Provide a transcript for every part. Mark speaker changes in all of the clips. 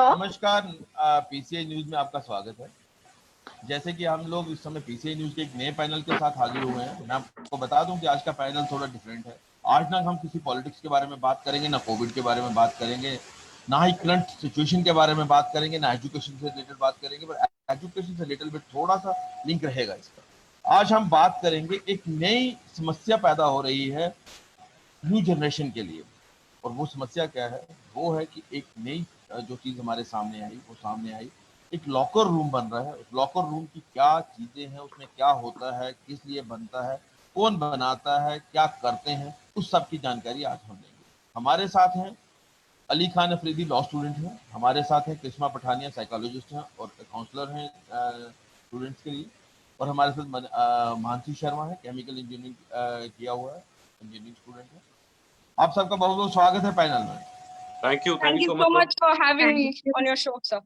Speaker 1: Hello
Speaker 2: नमस्कार, PCI news में आपका स्वागत है। जैसे कि हम लोग इस समय पीसीआई न्यूज के एक नए पैनल के साथ हाजिर हुए हैं। मैं आपको बता दूं कि आज का पैनल थोड़ा डिफरेंट है। आज ना हम किसी पॉलिटिक्स के बारे में बात करेंगे, ना कोविड के बारे में बात करेंगे, ना ही करंट सिचुएशन के बारे में बात करेंगे, ना एजुकेशन से रिलेटेड बात करेंगे। पर एजुकेशन से रिलेटेड में थोड़ा सा लिंक रहेगा इसका। आज हम बात करेंगे, एक नई समस्या पैदा हो रही है न्यू जनरेशन के लिए। और वो समस्या क्या है? वो है कि एक नई जो चीज हमारे सामने आई, वो सामने आई, एक लॉकर रूम बन रहा है। उस लॉकर रूम की क्या चीजें हैं, उसमें क्या होता है, किस लिए बनता है, कौन बनाता है, क्या करते हैं, उस सब की जानकारी आज हम लेंगे। हमारे साथ हैं अली खान अफरीदी, लॉ स्टूडेंट हैं। हमारे साथ हैं करिश्मा पठानिया, साइकोलॉजिस्ट हैं और काउंसलर हैं स्टूडेंट्स के लिए। और हमारे साथ मानसी शर्मा है, केमिकल इंजीनियरिंग किया हुआ है, इंजीनियरिंग स्टूडेंट है। आप सबका बहुत बहुत स्वागत है पैनल में।
Speaker 1: Thank you so much for having me on your show, sir.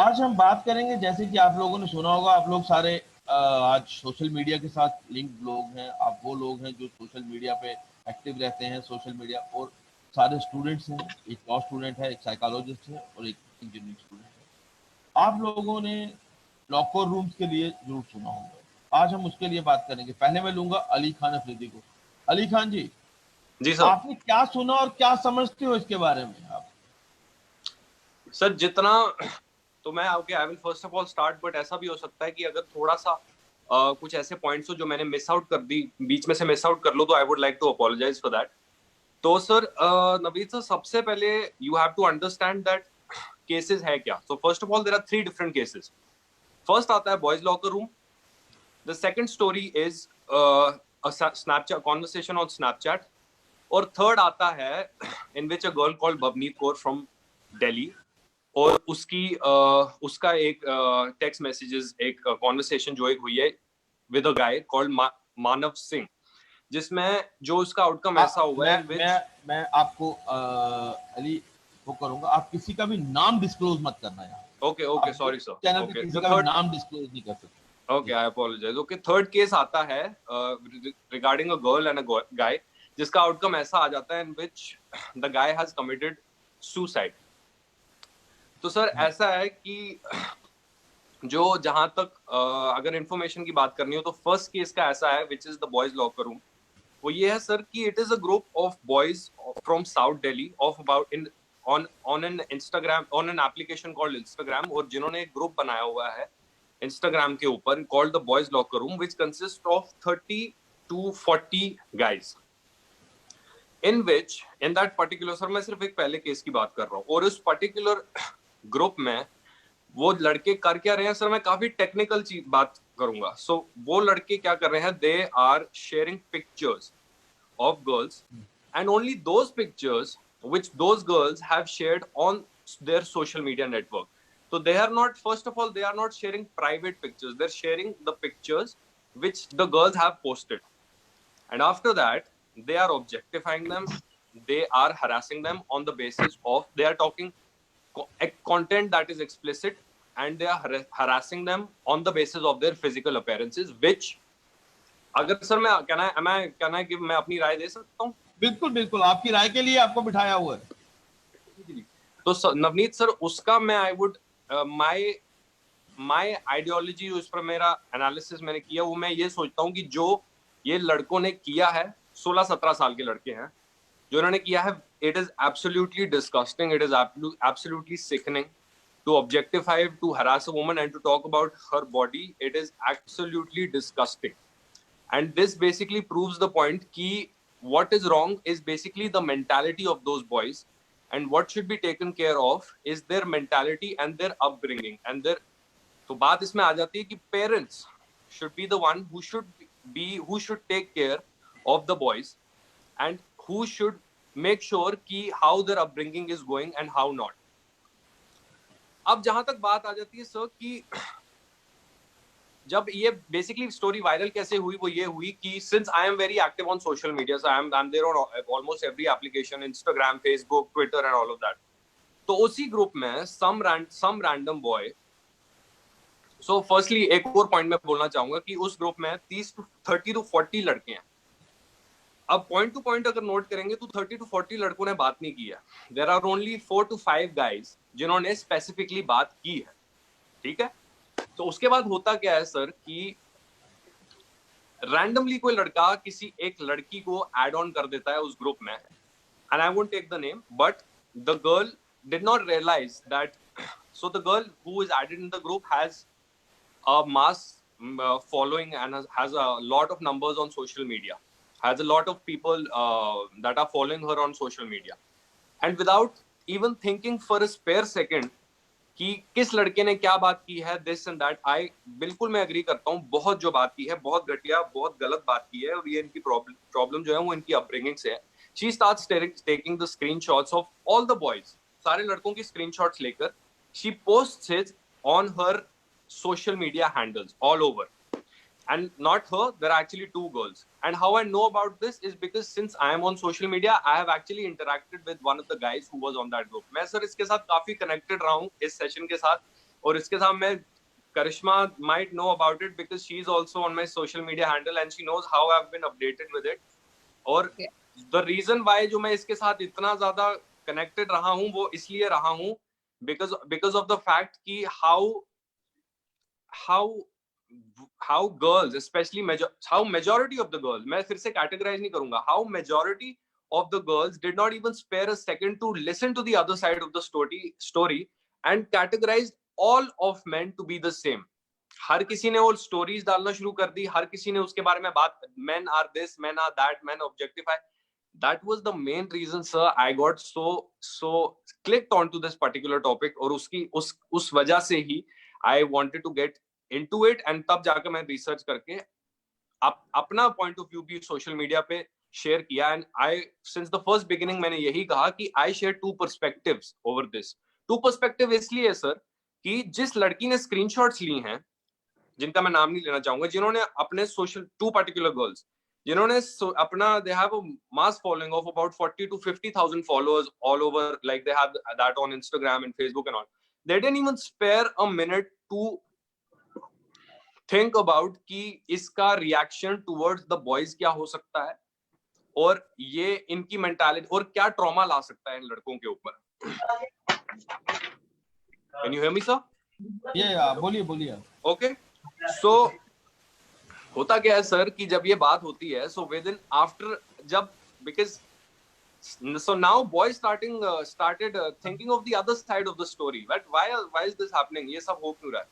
Speaker 2: आज हम बात करेंगे, जैसे कि आप लोगों ने सुना होगा, आप लोग सारे आज सोशल मीडिया के साथ लिंक लोग हैं। आप वो लोग हैं जो सोशल मीडिया पे एक्टिव रहते हैं। सोशल मीडिया और सारे स्टूडेंट्स हैं। एक लॉ स्टूडेंट है, एक साइकोलॉजिस्ट है और एक इंजीनियरिंग स्टूडेंट है। आप लोगों ने लॉकर रूम्स के लिए जरूर सुना होगा। आज हम उसके लिए बात करेंगे। पहले मैं लूंगा अली खान अफरीदी को। अली खान जी
Speaker 3: सर,
Speaker 2: आपने क्या सुना और क्या समझते हो इसके बारे में आप?
Speaker 3: सर जितना तो मैं okay, I will first of all start, but ऐसा भी हो सकता है कि अगर थोड़ा सा कुछ ऐसे पॉइंट्स हो जो मैंने मिस आउट कर दी, बीच में से मिस आउट कर लो, तो I would like to apologise for that. तो सर नवीद सर, सबसे पहले you have to understand that cases है क्या। So first of all there are 3 different cases. First आता है boys locker room. The second story is a Snapchat conversation on Snapchat. और third आता है in which a girl called Bhavneet Kaur from Delhi, और उसका एक टेक्स्ट मैसेजेस, एक कॉन्वर्सेशन जो एक हुई है विद अ गाय कॉल्ड मानव सिंह, जिसमें जो उसका आउटकम ऐसा हुआ है।
Speaker 2: मैं आपको अली वो करूंगा, आप किसी का भी नाम डिस्क्लोज मत करना यार।
Speaker 3: Okay sorry sir.
Speaker 2: चैनल पे किसी का भी नाम डिस्क्लोज नहीं कर सकते।
Speaker 3: Okay, I apologise. Okay, third case आता है regarding a girl and a guy, जिसका आउटकम ऐसा आ जाता है in which the guy has committed suicide. तो सर ऐसा है कि जो जहां तक अगर इंफॉर्मेशन की बात करनी हो, तो फर्स्ट केस का ऐसा है which is the boys locker room. वो ये है सर कि it is a group of boys from south Delhi of about in on an Instagram, on an application called Instagram, और जिन्होंने एक ग्रुप बनाया हुआ है इंस्टाग्राम के ऊपर called the boys locker room, which consist of 30 to 40 guys, in which in that particular, sir मैं सिर्फ एक पहले केस की बात कर रहा हूँ, और उस पर्टिकुलर ग्रुप में वो लड़के कर क्या रहे हैं सर, मैं काफी टेक्निकल चीज बात करूंगा। सो वो लड़के क्या कर रहे हैं, they are sharing pictures of girls and only those pictures which those girls have shared on their social media network. So they are not, first of all, they are not sharing private pictures, they're sharing the pictures which the girls have posted, and after that they are objectifying them, they are harassing them on the basis of, they are talking content that is explicit, and they are harassing them on the basis of their physical appearances, which अगर sir मैं can I give, मैं अपनी राय दे सकता हूँ?
Speaker 2: बिल्कुल बिल्कुल, आपकी राय के लिए आपको बिठाया हुआ है।
Speaker 3: तो नवनीत सर, उसका मैं आई वुड माय आइडियोलॉजी, उस पर मेरा एनालिसिस मैंने किया, वो मैं ये सोचता हूँ कि जो ये लड़कों ने किया है, 16-17 साल के लड़के हैं जो इन्होंने किया है, it is absolutely disgusting, it is absolutely sickening to objectify, to harass a woman and to talk about her body. It is absolutely disgusting, and this basically proves the point ki what is wrong is basically the mentality of those boys, and what should be taken care of is their mentality and their upbringing and their, तो बात इसमें आ जाती है कि parents should be the one who should take care of the boys, and who should make sure कि how their upbringing is going and how not. अब जहां तक बात आ जाती है सर कि जब ये बेसिकली स्टोरी वायरल कैसे हुई, वो ये हुई कि since I am very active on social media, so I am there on almost every application, Instagram, Facebook, Twitter and all of that. तो उसी ग्रुप में some random boy, so firstly एक और पॉइंट मैं बोलना चाहूंगा कि उस ग्रुप में 30 to 40 लड़के हैं। अब पॉइंट टू पॉइंट अगर नोट करेंगे तो 30 to 40 लड़कों ने बात नहीं की है. There are only 4 to 5 guys जिन्होंने स्पेसिफिकली बात की है. ठीक है. तो उसके बाद होता क्या है सर कि रैंडमली कोई लड़का किसी एक लड़की को ऐड ऑन कर देता है उस ग्रुप में, and I won't take the name, but the girl did not realise that, so the girl who is added in the group has a mass following and has a lot of numbers on social media, has a lot of people that are following her on social media, and without even thinking for a spare second कि किस लड़के ने क्या बात की है, this and that, I बिल्कुल मैं एग्री करता हूँ, बहुत जो बात की है बहुत घटिया बहुत गलत बात की है, और ये इनकी प्रॉब्लम जो है वो इनकी अपब्रिंगिंग से है. She starts taking the screenshots of all the boys, सारे लड़कों की screenshots लेकर she posts it on her social media handles all over, and not her, there are actually 2 girls. And how I know about this is because since I am on social media, I have actually interacted with one of the guys who was on that group. मैं sir इसके साथ काफी connected रहा हूँ इस session के साथ, और इसके साथ मैं Karishma might know about it because she is also on my social media handle and she knows how I've been updated with it. और the reason why जो मैं इसके साथ इतना ज्यादा connected रहा हूँ वो इसलिए रहा हूँ because of the fact कि how girls, especially how majority of the girls, मैं फिर से categorize नहीं करूंगा, how majority of the girls did not even spare a second to listen to the other side of the story and categorized all of men to be the same. हर किसी ने वो stories डालना शुरू कर दी, हर किसी ने उसके बारे में बात, men are this, men are that, men objectify. That was the main reason, sir. I got so clicked onto this particular topic, और उसकी उस वजह से ही I wanted to get into it, and तब जाकर मैं रिसर्च करके अपना पॉइंट ऑफ व्यू भी सोशल मीडिया पे शेयर किया. And I since the first beginning मैंने यही कहा कि I share 2 perspectives over this. 2 perspective इसलिए सर कि जिस लड़की ने स्क्रीनशॉट्स ली हैं, जिनका मैं नाम नहीं लेना चाहूंगा, जिन्होंने अपने सोशल 2 पर्टिकुलर गर्ल्स जिन्होंने अपना they have a mass following of about 40 to 50,000 followers all over, like they have that on Instagram and Facebook and all. They didn't even spare a minute to think about कि इसका reaction towards the boys क्या हो सकता है, और ये इनकी mentality और क्या trauma ला सकता है इन लड़कों के ऊपर. Can you hear me, sir?
Speaker 2: Yeah, बोलिए.
Speaker 3: Okay. So होता क्या है सर कि जब ये बात होती है, so within after जब because so now boys started thinking of the other side of the story, but why is this happening, ये सब हो क्यों रहा है.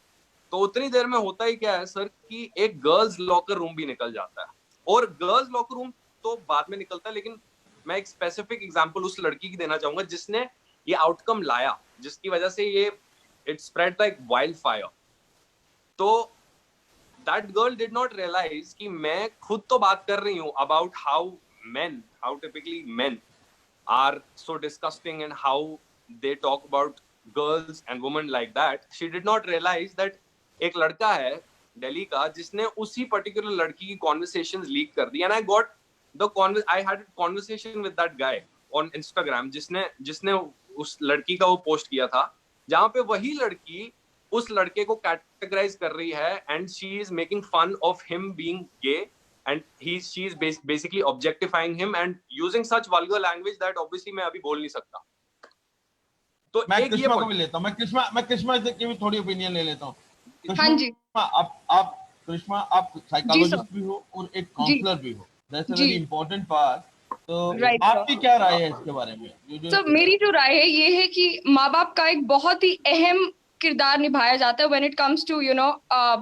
Speaker 3: तो उतनी देर में होता ही क्या है सर कि एक गर्ल्स लॉकर रूम भी निकल जाता है, और गर्ल्स लॉकर रूम तो बाद में निकलता है, लेकिन मैं एक स्पेसिफिक एग्जांपल उस लड़की की देना चाहूंगा जिसने ये आउटकम लाया, जिसकी वजह से ये it spread like wildfire. तो that girl did not realise कि मैं खुद तो बात कर रही हूँ about how typically men are so disgusting and how they talk about girls and women like that. She did not realize that एक लड़का है दिल्ली का जिसने उसी पर्टिकुलर लड़की की कॉन्वर्सेशंस लीक कर दी, and I had a conversation with that guy on Instagram जिसने उस लड़की का वो पोस्ट किया था, जहां पे वही लड़की उस लड़के को कैटेगराइज कर रही है, and she is making fun of him being gay, and she is basically objectifying him and using such vulgar language that obviously मैं अभी बोल नहीं सकता. तो
Speaker 2: मैं
Speaker 3: एक
Speaker 2: कृष्णा को भी लेता हूँ, मैं कृष्णा की भी थोड़ी ओपिनियन ले लेता हूँ.
Speaker 1: हाँ जी.
Speaker 2: आप कृष्णा, आप साइकोलॉजिस्ट भी हो और एक काउंसलर भी हो. That's a very important part. तो आपकी क्या राय है इसके बारे में?
Speaker 1: तो मेरी जो राय है ये है कि माँ बाप का एक बहुत ही अहम किरदार निभाया जाता है when it comes to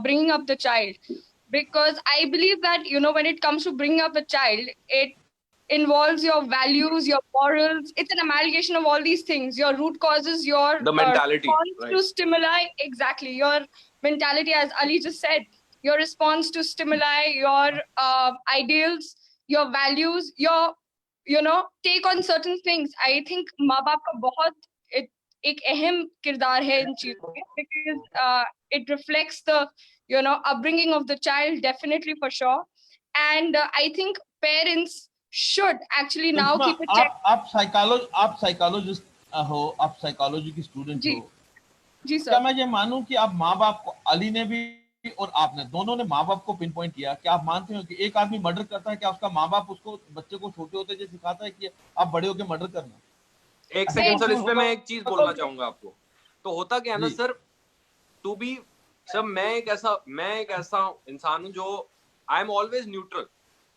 Speaker 1: bringing up the child, because I believe that when it comes to bringing up a child, it involves your values, your morals. It's an amalgamation of all these things, your root causes, your
Speaker 3: the mentality,
Speaker 1: response
Speaker 3: right,
Speaker 1: to stimuli. Exactly, your mentality, as Ali just said, your response to stimuli, your ideals, your values, your take on certain things. I think माँ बाप का बहुत एक अहम किरदार है इन चीजों में, because it reflects the upbringing of the child, definitely, for sure. And I think parents should actually now keep a check.
Speaker 2: आप साइकोलॉजिस्ट हो, आप साइकोलॉजी की स्टूडेंट हो.
Speaker 1: जी सर.
Speaker 2: क्या मैं ये मानूं कि आप माँ बाप को, अली ने भी और आपने दोनों ने माँ बाप को पिन पॉइंट किया। क्या आप मानते हो कि एक आदमी मर्डर करता है, क्या उसका माँ बाप उसको, बच्चे को छोटे होते जो सिखाता है कि आप बड़े होकर मर्डर करना?
Speaker 3: एक
Speaker 2: ऐसा
Speaker 3: सेकंड सर,
Speaker 2: possible
Speaker 3: इस पे
Speaker 2: होगा?
Speaker 3: मैं एक चीज बोलना चाहूंगा आपको। तो होता क्या है ना
Speaker 2: जी।
Speaker 3: सर, टू बी सर, मैं एक ऐसा इंसान हूं जो I am always neutral.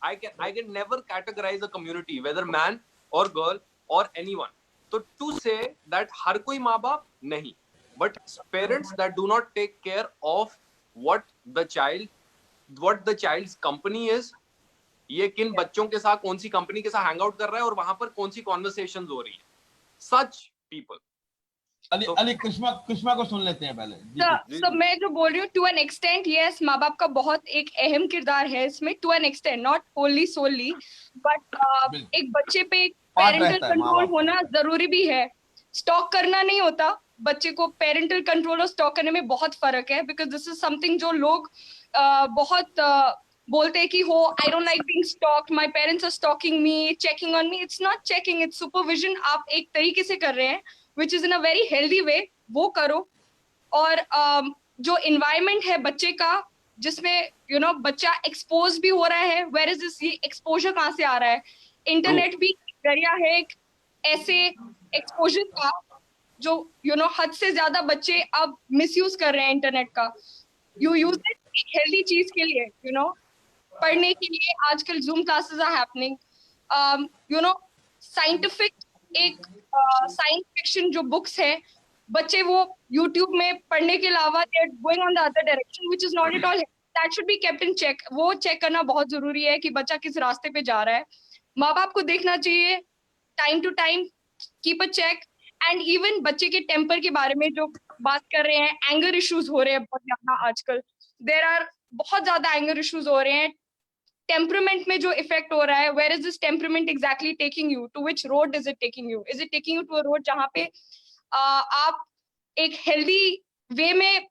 Speaker 3: I can never categorise a community whether man और गर्ल और एनीवन। तो टू से दैट हर कोई माँ बाप नहीं, but parents that do not take care of what the child's company is, ये किन बच्चों के साथ कौन सी कंपनी के साथ हैंग आउट कर रहा है और वहां पर कौन सी कॉन्वर्सेशन हो रही है, सच पीपल।
Speaker 2: अली कृष्णा को सुन लेते हैं पहले जी।
Speaker 1: So, मैं जो बोल रही हूँ टू एन एक्सटेंट, यस, माँ बाप का बहुत एक अहम किरदार है इसमें, to an extent, not only solely, but एक बच्चे पे पेरेंटल कंट्रोल होना जरूरी भी है। स्टॉक करना नहीं होता, बच्चे को पेरेंटल कंट्रोल और स्टॉक करने में बहुत फर्क है, बिकॉज दिस इज समथिंग जो लोग बहुत बोलते हैं कि हो, I don't like being stalked, my parents are stalking me, checking on me. It's not checking, it's supervision. आप एक तरीके से कर रहे हैं which is in a very healthy way, वो करो। और जो इन्वायरमेंट है बच्चे का, जिसमें बच्चा एक्सपोज भी हो रहा है, वेयर इज दिस, ये एक्सपोजर कहाँ से आ रहा है? इंटरनेट भी जरिया है एक ऐसे एक्सपोजर का, जो हद से ज्यादा बच्चे अब मिसयूज कर रहे हैं इंटरनेट का। यू यूज इट एक हेल्दी चीज के लिए, पढ़ने के लिए। आजकल Zoom classes are happening, scientific, एक साइंस फिक्शन जो बुक्स है, बच्चे वो यूट्यूब में पढ़ने के अलावा they are going on the other direction which is not at all, that should be kept in check. वो चेक करना बहुत जरूरी है कि बच्चा किस रास्ते पे जा रहा है। माँ बाप को देखना चाहिए time to time, keep a check. And even बच्चे के टेम्पर के बारे में जो बात कर रहे हैं, एंगर इश्यूज हो रहे हैं बहुत ज्यादा आजकल, देयर आर बहुत ज्यादा एंगर इश्यूज हो रहे हैं। टेम्परामेंट में जो इफेक्ट हो रहा है, where is this temperament exactly taking you, to which road is it taking you? Is it taking you to a road जहाँ पे आप एक हेल्दी वे में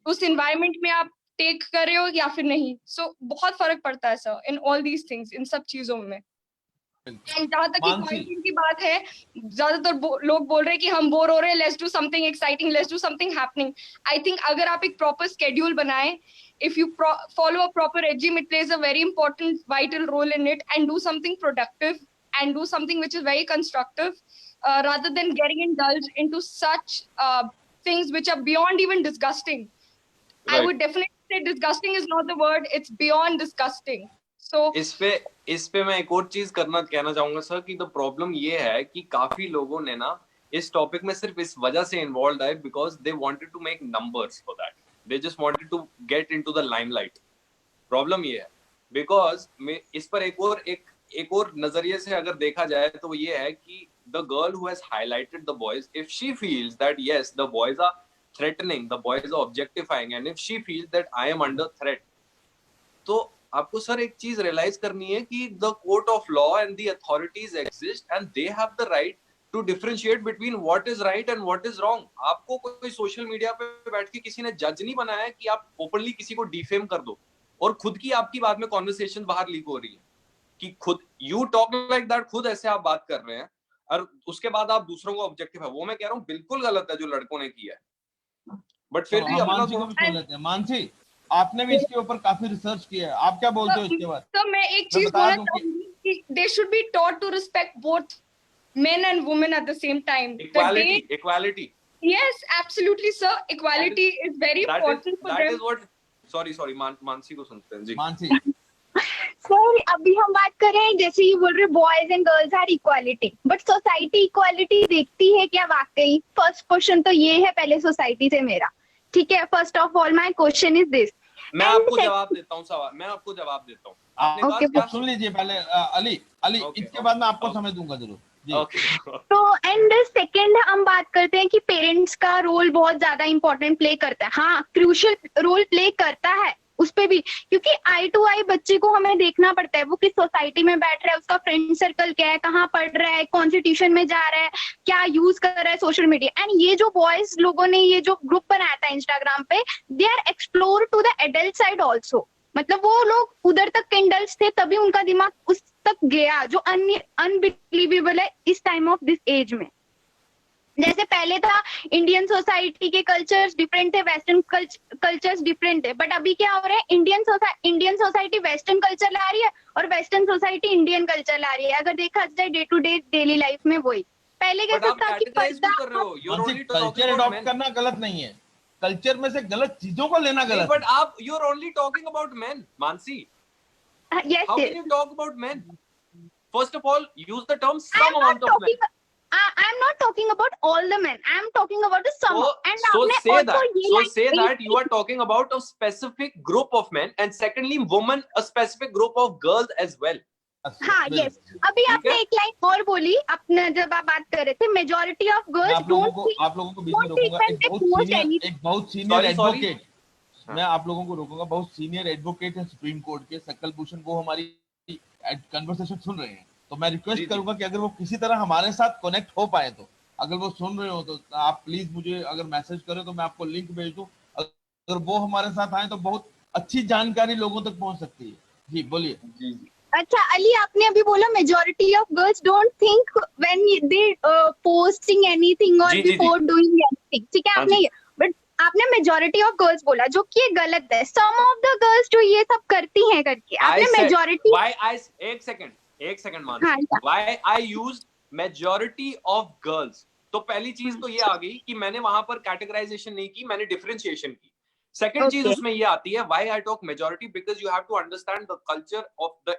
Speaker 1: उस इन्वायरमेंट में आप टेक कर रहे हो या फिर नहीं? सो बहुत फर्क पड़ता है sir in all these things, इन सब चीजों में। एंड जहां तक क्वारंटाइन की बात है, ज्यादातर लोग बोल रहे हैं कि हम बोर हो रहे हैं, let's do something exciting, let's do something happening. I think अगर आप एक प्रॉपर स्केड्यूल बनाएं, if you follow a proper regime, it plays a very important vital role in it, and do something productive and do something which is very constructive, rather than getting indulged into such things which are beyond even disgusting. Right. I would definitely say disgusting is not the word, it's beyond disgusting. So
Speaker 3: इस पे मैं एक और चीज कहना चाहूंगा sir कि the problem ये है कि काफी लोगों ने ना इस टॉपिक में सिर्फ इस वजह से इन्वॉल्व आए because they wanted to make numbers for that, they just wanted to get into the limelight. Problem ये है बिकॉज इस पर एक और नजरिए से अगर देखा जाए तो ये है कि the girl who has highlighted the boys, if she feels that yes the boys are threatening, the boys are objectifying, and if she feels that I am under threat, तो आपको सर एक चीज रियलाइज करनी है कि the court of law and the authorities exist and they have the right to differentiate between what is right and what is wrong. आपको कोई social media पे बैठ के किसी ने जज नहीं बनाया है कि आप ओपनली किसी को डिफेम कर दो और खुद की आपकी बात में कॉन्वर्सेशन बाहर लीक हो रही है कि खुद यू टॉक लाइक दैट, खुद ऐसे आप बात कर रहे हैं और उसके बाद आप दूसरों को ऑब्जेक्टिव है। वो मैं कह रहा हूँ बिल्कुल गलत है जो लड़कों ने किया है, बट फिर भी
Speaker 2: मानसी को भी सुन लेते हैं। मानसी, आपने भी इसके ऊपर काफी रिसर्च किया है, आप क्या बोलते हो इसके बाद?
Speaker 1: तो मैं एक चीज बोलना चाहूंगी कि they should be taught to respect both men and women at the same time.
Speaker 3: Equality.
Speaker 1: Yes, absolutely, sir. Equality is very important for them.
Speaker 3: That is what. Sorry. Mansi को सुनते हैं जी।
Speaker 2: मानसी।
Speaker 4: सर अभी हम बात कर रहे हैं, जैसे ये बोल रहे boys and girls are equality, but society equality देखती है क्या वाकई? फर्स्ट क्वेश्चन तो ये है पहले सोसाइटी से मेरा, ठीक है? First of all my question is this.
Speaker 3: मैं आपको जवाब देता हूँ सवाल, मैं आपको जवाब देता हूँ। आपने
Speaker 2: बात सुन लीजिए पहले अली, इसके बाद मैं आपको समय दूंगा जरूर।
Speaker 4: तो एंड सेकंड हम बात करते हैं कि पेरेंट्स का रोल बहुत ज्यादा इंपॉर्टेंट प्ले करता है। हाँ, क्रूशियल रोल प्ले करता है उस पे भी, क्योंकि आई टू आई बच्चे को हमें देखना पड़ता है वो किस सोसाइटी में बैठ रहा है, उसका फ्रेंड सर्कल क्या है, कहाँ पढ़ रहा है, कौन सी ट्यूशन में जा रहा है, क्या यूज कर रहा है सोशल मीडिया। एंड ये जो बॉयज लोगों ने ये जो ग्रुप बनाया था इंस्टाग्राम पे, they are explore to the adult side also. मतलब वो लोग उधर तक इंडल्ज थे तभी उनका दिमाग उस तक गया, जो अनबिलीवेबल है इस टाइम ऑफ दिस एज में। जैसे पहले था इंडियन सोसाइटी के कल्चर्स डिफरेंट थे, वेस्टर्न कल्चर्स डिफरेंट थे, बट अभी क्या हो रहा है, इंडियन सोसाइटी वेस्टर्न कल्चर ला रही है और वेस्टर्न सोसाइटी इंडियन कल्चर ला रही है। अगर देखा जाए day to day daily life में वही पहले
Speaker 3: बट
Speaker 4: कैसे
Speaker 3: आप
Speaker 4: था कि
Speaker 3: कैटेगराइज क्यों कर रहे हो? You are
Speaker 2: Mansi,
Speaker 3: only
Speaker 2: culture
Speaker 3: talking about
Speaker 2: adopt
Speaker 3: men.
Speaker 2: करना गलत नहीं है, कल्चर में से गलत चीजों को लेना गलत
Speaker 3: बट
Speaker 2: है।
Speaker 3: आप you are only talking about men, Mansi.
Speaker 4: Yes
Speaker 3: How can you talk about men? First of all, use the term some amount of men.
Speaker 4: I am not talking about all the men. I am talking about the some. And
Speaker 3: So
Speaker 4: आपने
Speaker 3: say
Speaker 4: also
Speaker 3: that.
Speaker 4: ये
Speaker 3: So
Speaker 4: line
Speaker 3: say
Speaker 4: कही
Speaker 3: that
Speaker 4: थी।
Speaker 3: you are talking about a specific group of men, and secondly, women, a specific group of girls as well.
Speaker 4: हाँ yes, अभी
Speaker 3: ठीक
Speaker 4: आपने
Speaker 3: है?
Speaker 4: एक लाइन और बोली अपने जब आप बात कर रहे थे, मेजोरिटी ऑफ
Speaker 2: मैं
Speaker 4: गर्ल्स
Speaker 2: आप लोगों
Speaker 4: डोंट
Speaker 2: को बीच में रोकूंगा। एक बहुत सीनियर
Speaker 3: Sorry.
Speaker 2: एडवोकेट,
Speaker 3: हाँ.
Speaker 2: मैं आप लोगों को रोकूंगा, बहुत सीनियर एडवोकेट है सुप्रीम कोर्ट के, सकल भूषण, वो हमारी कन्वर्सेशन सुन रहे हैं। तो मैं
Speaker 3: जी,
Speaker 2: रिक्वेस्ट
Speaker 3: जी.
Speaker 2: करूंगा कि अगर वो किसी तरह हमारे साथ कनेक्ट हो पाए, तो अगर वो सुन रहे हो तो आप प्लीज मुझे अगर मैसेज करें तो मैं आपको लिंक भेज दूं। अगर वो हमारे साथ आए तो बहुत अच्छी जानकारी लोगों तक पहुंच सकती है। जी बोलिए।
Speaker 3: जी, जी.
Speaker 4: अच्छा अली, आपने अभी बोला majority of girls don't think when they posting anything और
Speaker 3: जी, जी, जी.
Speaker 4: बिफोर डूइंग एनीथिंग, ठीक है
Speaker 3: हाँ
Speaker 4: आपने
Speaker 3: जी.
Speaker 4: ये, बट आपने मेजोरिटी ऑफ गर्ल्स बोला जो कि ये गलत है। सम ऑफ द गर्ल्स जो ये सब करती हैं करके,
Speaker 3: I
Speaker 4: आपने
Speaker 3: said
Speaker 4: मेजोरिटी।
Speaker 3: why I एक सेकंड
Speaker 4: हाँ,
Speaker 3: Mansi.
Speaker 4: yeah.
Speaker 3: Why I used majority of girls. तो पहली चीज तो ये आ गई कि मैंने वहां पर कैटेगराइजेशन नहीं की, मैंने डिफरेंशिएशन की. सेकंड चीज
Speaker 4: Okay.
Speaker 3: उसमें ये आती है, why I talk majority, because you have to understand the culture of the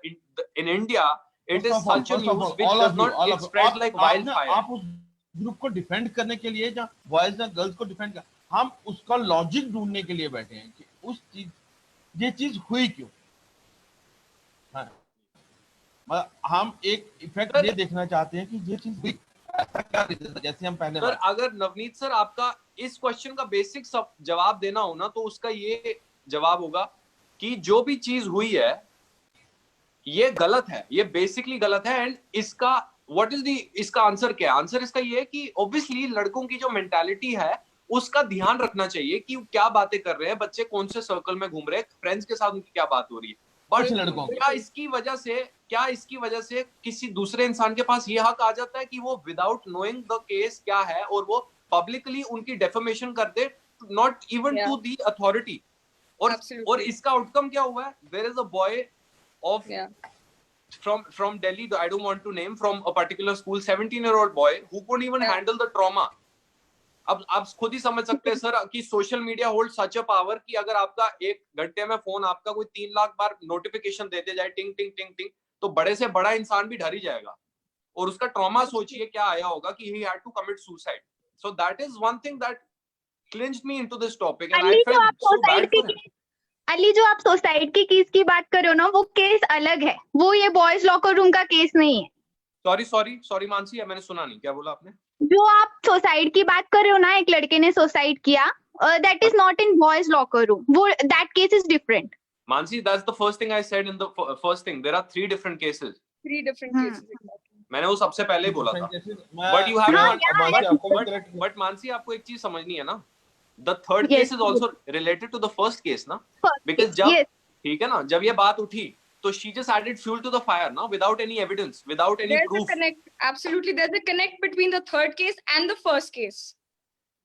Speaker 3: in India. It is such a news which does not it spreads like wildfire.
Speaker 2: आप उस ग्रुप को defend करने के लिए, जहाँ बॉयज ने गर्ल्स को defend कर, हम उसका लॉजिक ढूंढने के लिए बैठे हैं कि उस चीज, ये चीज हुई क्यों। हाँ, हम एक इफेक्ट ये देखना चाहते हैं कि ये चीज हुई, ऐसा क्या रीजन था, जैसे हम पहले
Speaker 3: सर अगर नवनीत सर आपका इस क्वेश्चन का बेसिक जवाब देना हो ना, तो उसका ये जवाब होगा कि जो भी चीज हुई है ये गलत है, ये बेसिकली गलत है। एंड इसका व्हाट इज दी, इसका आंसर क्या है? आंसर इसका ये है कि ऑब्वियसली लड़कों की जो मेंटालिटी है उसका ध्यान रखना चाहिए कि क्या बातें कर रहे हैं बच्चे, कौन से सर्कल में घूम रहे हैं, फ्रेंड्स के साथ उनकी क्या बात हो रही है। बट
Speaker 2: लड़कों
Speaker 3: क्या इसकी वजह से किसी दूसरे इंसान के पास ये हक आ जाता है कि वो विदाउट नोइंग द केस क्या है और वो पब्लिकली उनकी डेफेमेशन कर दे, not even to the authority. और इसका आउटकम क्या हुआ है? There is a boy of from Delhi, I don't want to name, from a particular school, 17-year-old boy who couldn't even handle the trauma. अब आप खुद ही समझ सकते हैं सर कि social media hold such a power कि अगर आपका एक घंटे में फोन आपका कोई 3 लाख बार नोटिफिकेशन देते जाए, टिंग टिंग टिंग टिंग, तो बड़े से बड़ा इंसान भी डर ही जाएगा। और उसका ट्रॉमा सोचिए क्या आया होगा कि he had to commit suicide. So that is one thing that clinched me into this topic and I felt so bad for him.
Speaker 4: Ali, जो आप सोसाइटी की केस की बात कर रहे हो ना, वो केस अलग है, वो ये बॉयज लॉकर रूम का केस नहीं है।
Speaker 3: सॉरी मानसी, मैंने सुना नहीं, क्या बोला आपने?
Speaker 4: जो आप सुसाइड की बात कर रहे हो ना, एक लड़के ने सुसाइड किया, that is not in boys locker room, वो that case is different.
Speaker 3: Mansi, that's the first thing I said in the first thing, there are 3 different cases.
Speaker 1: 3 different cases.
Speaker 3: मैंने वो सबसे पहले ही बोला था।
Speaker 2: But
Speaker 3: you
Speaker 2: have
Speaker 3: but Mansi, आपको एक चीज समझनी है ना, the third case is also related to the first case ना, बिकॉज़ जब ठीक है ना, जब ये बात उठी तो she just added fuel to the fire now, without any evidence, without any proof.
Speaker 1: There's a connect, absolutely, there's a connect between the third case and the first case.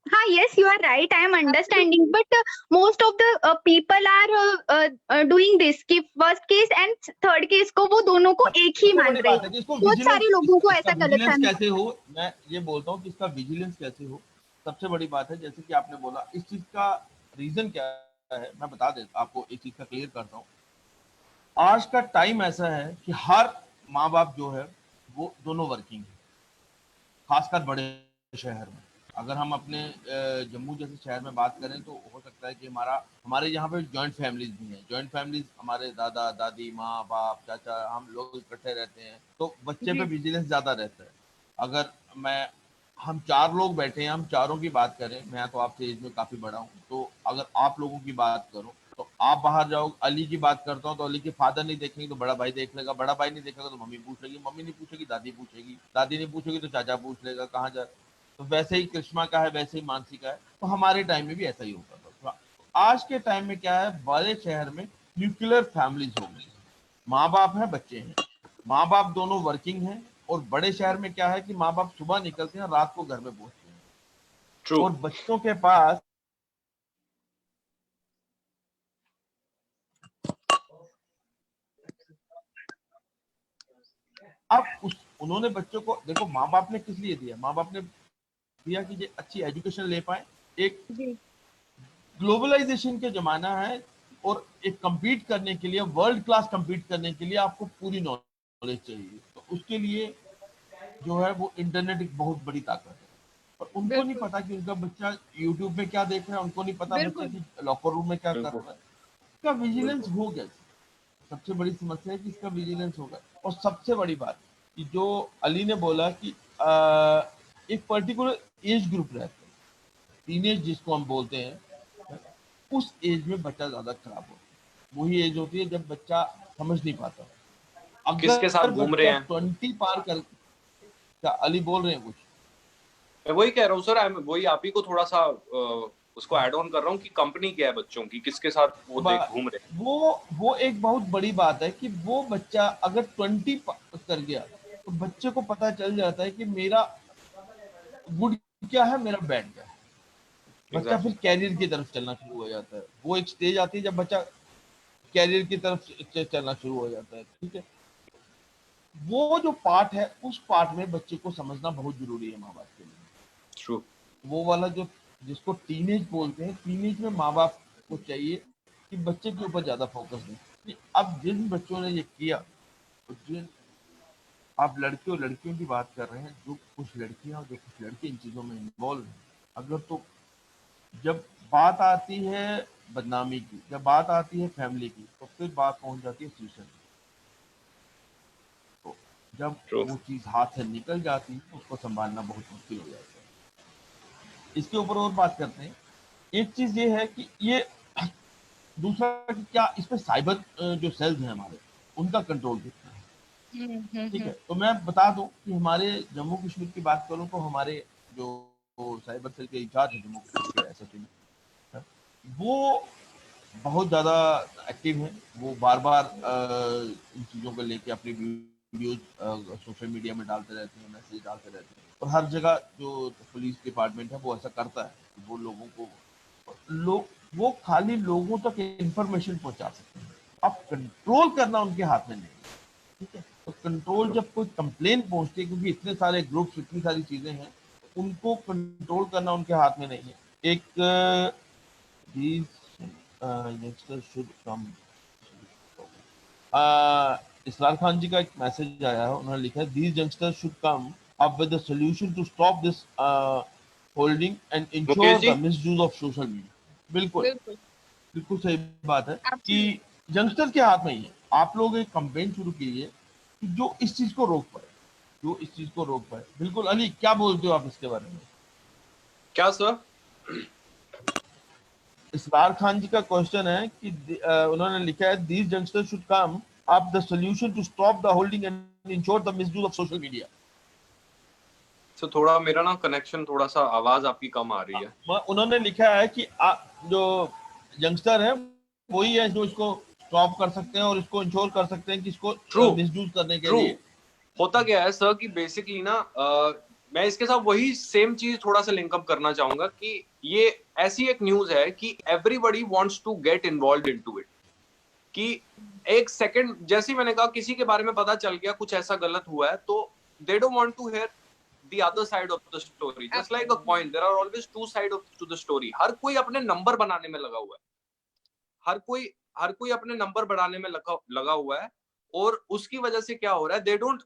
Speaker 4: हाँ, yes, you are right, I am understanding, but most of the people are doing this कि first case and third case को वो दोनों को एक ही मान रहे हैं। बहुत सारे लोगों को ऐसा गलत फहमी
Speaker 2: कैसे हो, मैं ये बोलता हूँ कि इसका विजिलेंस कैसे हो, सबसे बड़ी बात है। जैसे कि आपने बोला, इस चीज का रीजन क्या है, मैं बता देता आपको, एक चीज का क्लियर करता हूँ। आज का टाइम ऐसा है कि हर माँ बाप जो है वो दोनों वर्किंग है, खासकर बड़े शहर में। अगर हम अपने जम्मू जैसे शहर में बात करें तो हो सकता है कि हमारे यहाँ पे जॉइंट फैमिलीज भी हैं। जॉइंट फैमिलीज, हमारे दादा दादी, माँ बाप, चाचा, हम लोग इकट्ठे रहते हैं, तो बच्चे पे विजिलेंस ज्यादा रहता है। अगर हम 4 लोग बैठे हैं, हम चारों की बात करें, मैं तो आपसे एज में काफी बड़ा हूँ, तो अगर आप लोगों की बात करूँ तो आप बाहर जाओ, अली की बात करता हूँ तो अली के फादर नहीं देखेंगे तो बड़ा भाई देख लेगा, बड़ा भाई नहीं देखेगा तो मम्मी पूछ लेगी, मम्मी नहीं पूछेगी दादी पूछेगी, दादी नहीं पूछेगी तो चाचा पूछ लेगा कहाँ जा। तो वैसे ही कृष्णा का है, वैसे ही मानसी का है। तो हमारे टाइम में भी ऐसा ही होता था। तो आज के टाइम में क्या है, बड़े शहर में न्यूक्लियर फैमिलीज हो गई, माँ बाप है, बच्चे हैं, माँ बाप दोनों वर्किंग हैं। और बड़े शहर में क्या है कि माँ बाप सुबह निकलते हैं, रात को घर में पहुंचते हैं।
Speaker 3: True.
Speaker 2: और बच्चों के पास अब उन्होंने बच्चों को देखो, माँ बाप ने किस लिए दिया? माँ बाप ने दिया कि ये अच्छी एजुकेशन ले पाए। एक
Speaker 1: जी
Speaker 2: ग्लोबलाइजेशन के जमाना है और एक compete करने के लिए, वर्ल्ड क्लास compete करने के लिए आपको पूरी नॉलेज चाहिए। तो उसके लिए जो है वो इंटरनेट एक बहुत बड़ी ताकत है। और उनको नहीं
Speaker 1: बिल्कुल
Speaker 2: पता कि उनका बच्चा यूट्यूब में क्या देख रहा है, उनको नहीं पता बच्चा
Speaker 1: बिल्कुल
Speaker 2: की लॉकर रूम में क्या कर
Speaker 3: बिल्कुल
Speaker 2: रहा है। इसका विजिलेंस
Speaker 3: बिल्कुल
Speaker 2: हो गया। सबसे बड़ी समस्या है कि इसका विजिलेंस होगा। और सबसे बड़ी बात कि जो अली ने बोला कि एक पर्टिकुलर एज ग्रुप रहता है, टीनेज जिसको हम बोलते हैं, उस एज में बच्चा ज्यादा खराब होता है। वही एज होती है जब बच्चा समझ नहीं पाता।
Speaker 3: किसके साथ
Speaker 2: अगर
Speaker 3: घूम रहे
Speaker 2: बच्चा
Speaker 3: हैं?
Speaker 2: 20 पार कर, क्या अली बोल रहे हैं कुछ?
Speaker 3: मैं वही कह रहा हूँ सर, वही आप ही को थोड़ा सा उसको ऐड ऑन कर रहा हूँ कि कंपनी क्या है बच्चों की, किसके साथ वो देख घूम रहे हैं।
Speaker 2: वो एक बहुत बड़ी बात है कि वो बच्चा अगर 20 कर गया तो बच्चे को पता चल जाता है कि मेरा गुड क्या है, मेरा बैड क्या है। बच्चा फिर
Speaker 3: एग्जैक्टली।
Speaker 2: कैरियर की तरफ चलना शुरू हो जाता है। वो एक स्टेज आती है जब बच्चा कैरियर की तरफ चलना शुरू हो जाता है। ठीक है, वो जो पार्ट है, उस पार्ट में बच्चे को समझना बहुत जरूरी है माँ बाप के लिए।
Speaker 3: ट्रू।
Speaker 2: वो वाला जो जिसको टीनेज बोलते हैं, टीनेज में माँ बाप को चाहिए कि बच्चे के ऊपर ज्यादा फोकस दें। कि अब जिन बच्चों ने ये किया, तो जिन आप लड़के और लड़कियों की बात कर रहे हैं, जो कुछ लड़कियां और जो कुछ लड़के इन चीजों में इन्वॉल्व हैं, अगर तो जब बात आती है बदनामी की, जब बात आती है फैमिली की, तो फिर बात पहुंच जाती है ट्यूशन। तो जब
Speaker 3: ट्रू।
Speaker 2: वो चीज हाथ से निकल जाती है, उसको संभालना बहुत मुश्किल हो जाता है। इसके ऊपर और बात करते हैं। एक चीज ये है कि ये दूसरा कि क्या इस पे साइबर जो सेल्स हैं हमारे, उनका कंट्रोल कितना है। ठीक है,
Speaker 1: हम्म।
Speaker 2: तो मैं बता दूं कि हमारे जम्मू कश्मीर की बात करूं तो हमारे जो साइबर सेल के इंचार्ज हैं जम्मू कश्मीर के एसएसपी में, वो बहुत ज़्यादा एक्टिव हैं। वो बार बार इन चीज़ों को लेके अपनी वीडियोज सोशल मीडिया में डालते रहते हैं, मैसेज डालते रहते हैं। और हर जगह जो पुलिस डिपार्टमेंट है वो ऐसा करता है कि वो लोगों को वो खाली लोगों तक इंफॉर्मेशन पहुंचा सकते हैं। अब कंट्रोल करना उनके हाथ में नहीं है। ठीक है, तो कंट्रोल जब कोई कंप्लेन पहुंचती है, क्योंकि इतने सारे ग्रुप्स, इतनी सारी चीजें हैं, उनको कंट्रोल करना उनके हाथ में नहीं है। एक these youngsters should come, इसरार खान जी का एक मैसेज आया है, उन्होंने लिखा है these youngsters should come up with a solution to stop this holding and ensure
Speaker 3: Mukesh ji.
Speaker 2: the misuse of social media। बिल्कुल
Speaker 1: बिल्कुल
Speaker 2: बिल्कुल सही बात है कि
Speaker 1: एब्सोल्युटली
Speaker 2: यंगस्टर के हाथ में ही है। आप लोग एक कंपेन शुरू कीजिए कि जो इस चीज को रोक पाए, जो इस चीज को रोक पाए। बिल्कुल अली, क्या बोलते हो आप इसके बारे में?
Speaker 3: क्या सर?
Speaker 2: इसरार खान जी का क्वेश्चन है कि उन्होंने लिखा है these youngsters should come up the solution to stop the holding and ensure the misuse of social media.
Speaker 3: Sir थोड़ा मेरा ना कनेक्शन, थोड़ा सा आवाज आपकी कम आ रही है।
Speaker 2: उन्होंने लिखा है कि जो यंगस्टर है वही है जो इसको स्टॉप कर सकते हैं और इसको इंश्योर कर सकते हैं कि इसको
Speaker 3: ट्रू।
Speaker 2: मिसयूज करने के
Speaker 3: ट्रू।
Speaker 2: लिए।
Speaker 3: होता क्या है सर कि बेसिकली ना मैं इसके साथ वही सेम चीज थोड़ा सा लिंकअप करना चाहूंगा कि ये ऐसी एक न्यूज है कि everybody wants to get involve into it. कि एक सेकंड जैसे ही मैंने कहा किसी के बारे में पता चल गया कुछ ऐसा गलत हुआ है, तो they don't want to hear the other side of the story, just like a coin there are always two sides to the story। हर कोई अपने नंबर बनाने में लगा हुआ है, हर कोई अपने नंबर बढ़ाने में लगा हुआ है। और उसकी वजह से क्या हो रहा है, they don't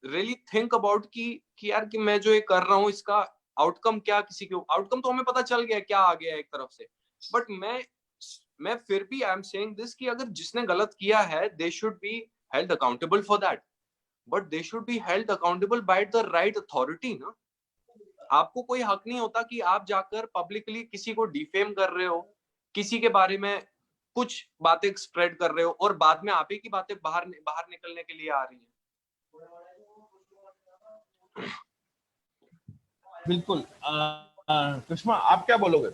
Speaker 3: really think about कि यार कि मैं जो ये कर रहा हूँ इसका आउटकम क्या, किसी के आउटकम तो हमें पता चल गया क्या आ गया एक तरफ से। बट मैं फिर भी आई एम सेइंग दिस कि अगर जिसने गलत किया है दे should be held accountable for that, but they should be held accountable by the right authority ना। आपको कोई हक नहीं होता कि आप जाकर पब्लिकली किसी को डिफेम कर रहे हो, किसी के बारे में कुछ बातें स्प्रेड कर रहे हो और बाद में आप ही की बातें बाहर निकलने के लिए आ रही हैं।
Speaker 2: बिल्कुल कृष्णा, आप क्या बोलोगे?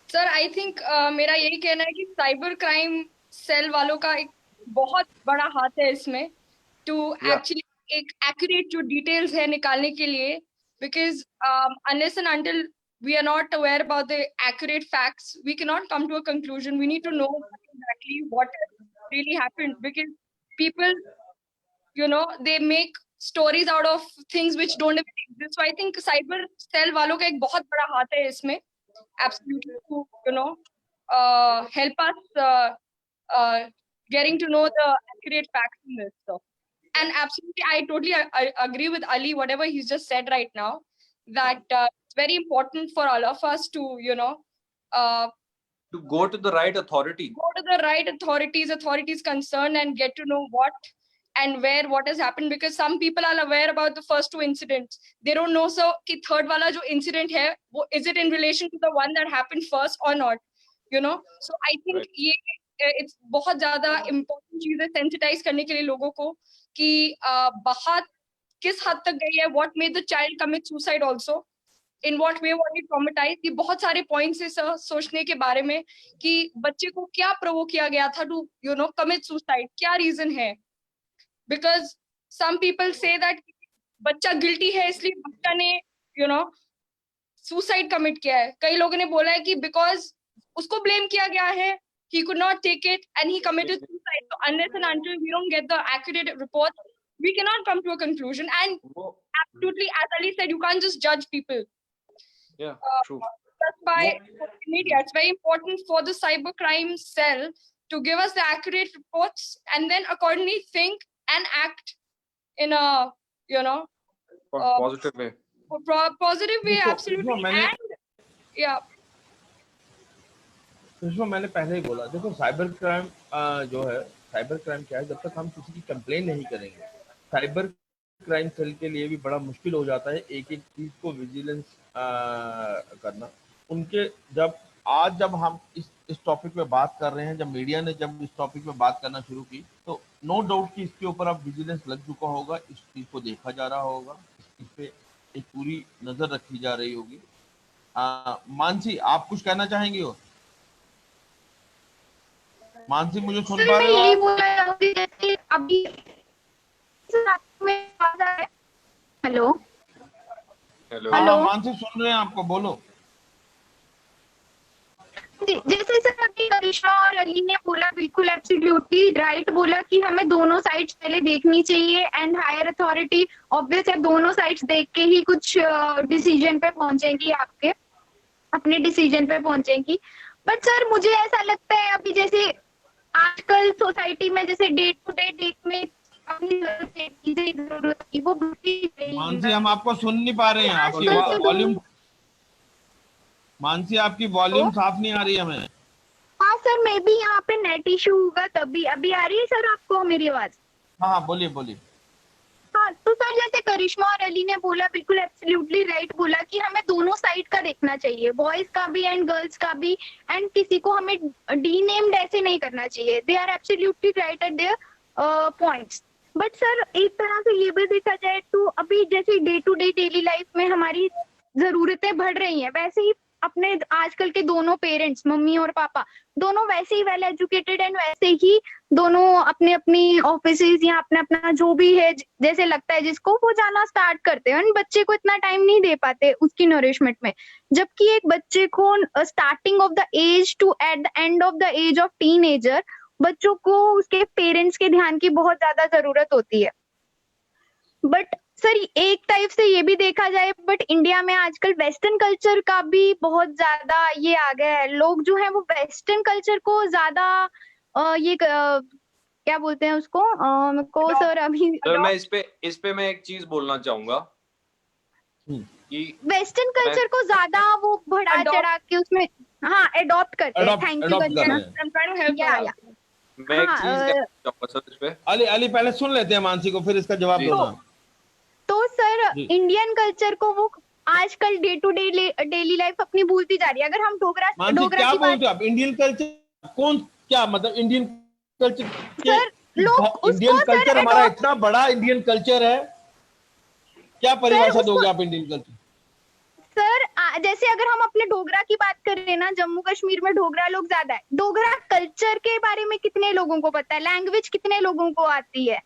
Speaker 1: सर आई थिंक मेरा यही कहना है कि साइबर क्राइम सेल वालों का एक बहुत बड़ा हाथ है इसमें, टू
Speaker 3: या
Speaker 1: एक्चुअली एक एक्यूरेट जो डिटेल्स है निकालने के लिए, because unless and until we are not aware about the accurate facts, we cannot come to a conclusion. We need to know exactly what really happened, because people, you know, they make stories out of things which don't even exist. So I think cyber cell वालों का एक बहुत बड़ा हाथ है इसमें, absolutely, to, you know, help us getting to know the accurate facts in this stuff. And absolutely, I totally agree with Ali, whatever he's just said right now, that it's very important for all of us to, you know,
Speaker 3: To go to the right authority.
Speaker 1: go to the right authorities concerned, and get to know what and where what has happened, because some people are aware about the first two incidents. They don't know so कि third वाला जो incident है, वो is it in relation to the one that happened first or not, you know. So I think
Speaker 3: Right.
Speaker 1: ये it's बहुत ज़्यादा important चीज़ है sensitize करने के लिए लोगों को कि बात किस हद तक गई है, what made the child commit suicide also, in what way was he traumatized. ये बहुत सारे points है सर सोचने के बारे में कि बच्चे को क्या provoke किया गया था to, you know, commit suicide, क्या reason है. Because some people say that बच्चा guilty है इसलिए बच्चा ने, you know, suicide commit किया है. कई लोगों ने बोला है कि because उसको blame किया गया है, he could not take it and he committed suicide. So unless and until we don't get the accurate report, we cannot come to a conclusion. And
Speaker 3: वो-
Speaker 1: absolutely, as Ali said, you can't just judge people
Speaker 3: Yeah, true.
Speaker 1: just by social media. It's very important for the cybercrime cell to give us the accurate reports and then accordingly think and act in a, you know,
Speaker 3: Positive way.
Speaker 1: positive way.
Speaker 2: देखो,
Speaker 1: Absolutely.
Speaker 2: मैंने-
Speaker 1: And yeah,
Speaker 2: Sushma, मैंने पहले ही बोला, देखो cyber crime जो है, cyber crime क्या है, जब तक हम किसी की कंप्लेन नहीं करेंगे, साइबर क्राइम सेल के लिए भी बड़ा मुश्किल हो जाता है एक एक चीज को विजिलेंस करना. उनके जब हम इस टॉपिक पे बात कर रहे हैं, जब मीडिया ने जब इस टॉपिक पे बात करना शुरू की, तो नो डाउट कि इसके ऊपर अब विजिलेंस लग चुका होगा, इस चीज को देखा जा रहा होगा, इस पे एक पूरी नजर रखी जा रही होगी. मानसी, आप कुछ कहना चाहेंगे? और मानसी, मुझे सुन
Speaker 4: सर
Speaker 2: पा
Speaker 4: मैं
Speaker 2: रहे हो
Speaker 4: यही
Speaker 2: आप?
Speaker 4: बोला चाहूंगी जैसे अभी सर आपको मेरी आवाज आ रहा है? Hello
Speaker 3: Hello.
Speaker 2: हाँ,
Speaker 4: हेलो।
Speaker 2: मानसी सुन रहे हैं आपको, बोलो.
Speaker 4: जैसे सर अभी करिश्मा और अली ने बोला, बिल्कुल एब्सोल्युटली राइट बोला कि हमें दोनों साइड्स पहले देखनी चाहिए एंड हायर अथॉरिटी ऑब्वियस है दोनों साइड्स देख के ही कुछ डिसीजन पे पहुंचेंगी, आपके अपने डिसीजन पे पहुंचेंगी. बट सर मुझे ऐसा लगता है अभी जैसे आजकल सोसाइटी में जैसे डे टू डे डेट में अपनी चीजें जरूरत की वो
Speaker 2: मानसी, हम आपको सुन नहीं पा रहे हैं, आपकी
Speaker 4: आजकल तो
Speaker 2: वॉल्यूम, मानसी आपकी वॉल्यूम साफ नहीं आ रही है हमें.
Speaker 4: हाँ सर मे बी यहाँ पे नेट इशू होगा तभी. अभी आ रही है सर आपको मेरी आवाज?
Speaker 2: हाँ, बोलिए बोलिए.
Speaker 4: हाँ तो सर जैसे करिश्मा और अली ने बोला, बिल्कुल एब्सोल्युटली राइट बोला कि हमें दोनों साइड का देखना चाहिए, बॉयज का भी एंड गर्ल्स का भी, एंड किसी को हमें डी नेम्ड ऐसे नहीं करना चाहिए. They are absolutely right at their points. But sir एक तरह से ये भी देखा जाए तो अभी जैसे day to day daily life में हमारी जरूरतें बढ़ रही हैं, वैसे ही अपने आजकल के दोनों पेरेंट्स मम्मी और पापा दोनों वैसे ही वेल एजुकेटेड एंड वैसे ही दोनों अपने अपनी ऑफिसेज या अपना अपना जो भी है जैसे लगता है जिसको वो जाना स्टार्ट करते हैं. बच्चे को इतना टाइम नहीं दे पाते उसकी नरिशमेंट में, जबकि एक बच्चे को starting of the age to at the end of the age of teenager बच्चों को उसके पेरेंट्स के ध्यान की बहुत ज्यादा जरूरत होती है. बट सर एक टाइप से ये भी देखा जाए, बट इंडिया में आजकल वेस्टर्न कल्चर का भी बहुत ज्यादा ये आ गया है. लोग जो है वो वेस्टर्न कल्चर को ज्यादा क्या बोलते हैं उसको को सर अभी
Speaker 3: सर मैं इस पे मैं एक चीज बोलना चाहूंगा कि
Speaker 4: वेस्टर्न कल्चर को ज्यादा वो बढ़ा चढ़ा के उसमें हाँ अडॉप्ट करते हैं. थैंक यू
Speaker 2: करना.
Speaker 1: I'm trying to help
Speaker 4: या
Speaker 1: you.
Speaker 3: मैं एक चीज कहना चाहूंगा सर इस पे.
Speaker 2: अली पहले सुन लेते हैं मानसी को, फिर इसका जवाब
Speaker 3: जी.
Speaker 2: दो ना.
Speaker 4: तो सर
Speaker 2: जी.
Speaker 4: इंडियन कल्चर को वो आजकल day to day daily life अपनी भूलती जा रही है. अगर हम
Speaker 2: मानसी
Speaker 4: डोगरा
Speaker 2: क्या
Speaker 4: की बात,
Speaker 2: बोलते हो आप? इंडियन कल्चर कौन, क्या मतलब इंडियन कल्चर?
Speaker 4: सर लोग
Speaker 2: इंडियन
Speaker 4: उसको
Speaker 2: कल्चर
Speaker 4: सर
Speaker 2: हमारा इतना बड़ा इंडियन कल्चर है, क्या परिभाषा
Speaker 4: उसको-
Speaker 2: दोगे आप इंडियन कल्चर?
Speaker 4: सर जैसे अगर हम अपने डोगरा की बात करें ना, जम्मू कश्मीर में डोगरा लोग ज्यादा है. डोगरा कल्चर के बारे में कितने लोगों को पता है? लैंग्वेज कितने लोगों को आती है?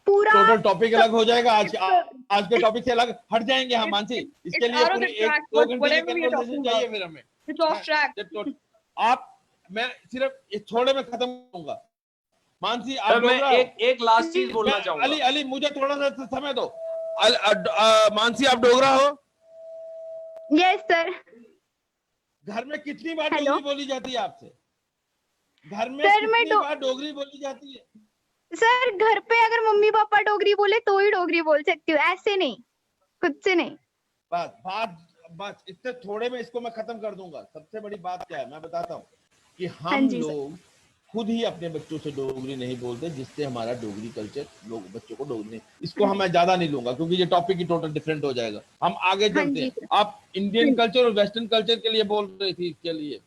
Speaker 4: पूरा
Speaker 2: टोटल टॉपिक अलग हो जाएगा। आज के टॉपिक से अलग हट जाएंगे हम मानसी। इसके लिए
Speaker 1: out of
Speaker 2: पूरी
Speaker 1: the track,
Speaker 2: 1-2 घंटे की
Speaker 1: whatever we are talking
Speaker 2: conversation चाहिए
Speaker 1: about.
Speaker 2: फिर हमें।
Speaker 1: It's off track.
Speaker 2: आप मैं सिर्फ ये थोड़े में खत्म करूंगा। मानसी आप
Speaker 3: सर मैं
Speaker 2: डोगरा हो?
Speaker 3: एक लास्ट चीज बोलना
Speaker 2: अली
Speaker 3: चाहूंगा।
Speaker 2: अली मुझे थोड़ा सा समय दो। मानसी आप डोगरा हो?
Speaker 4: Yes sir.
Speaker 2: घर में कितनी बार
Speaker 4: हेलो?
Speaker 2: डोगरी बोली जाती है आपसे? घर में
Speaker 4: सर, मैं
Speaker 2: कितनी बार डोगरी बोली जाती है?
Speaker 4: सर घर पे अगर मम्मी पापा डोगरी बोले तो ही डोगरी बोल सकती हूँ, ऐसे नहीं, खुद से नहीं।
Speaker 2: बात इतने थोड़े में इसको मैं खत्म कर दूंगा। सबसे बड़ी बात क्या है मैं बताता हूँ कि
Speaker 4: हाँ
Speaker 2: हम
Speaker 4: जी सर।
Speaker 2: लोग खुद ही अपने बच्चों से डोगरी नहीं बोलते, जिससे हमारा डोगरी कल्चर लोग बच्चों को डोगरी नहीं। इसको हम मैं ज्यादा नहीं लूंगा क्योंकि ये टॉपिक ही टोटल डिफरेंट हो जाएगा। हम आगे
Speaker 4: हाँ
Speaker 2: चलते
Speaker 4: जी
Speaker 2: हैं।
Speaker 4: सर।
Speaker 2: आप इंडियन कल्चर और वेस्टर्न कल्चर के लिए बोल रही थी, इसके लिए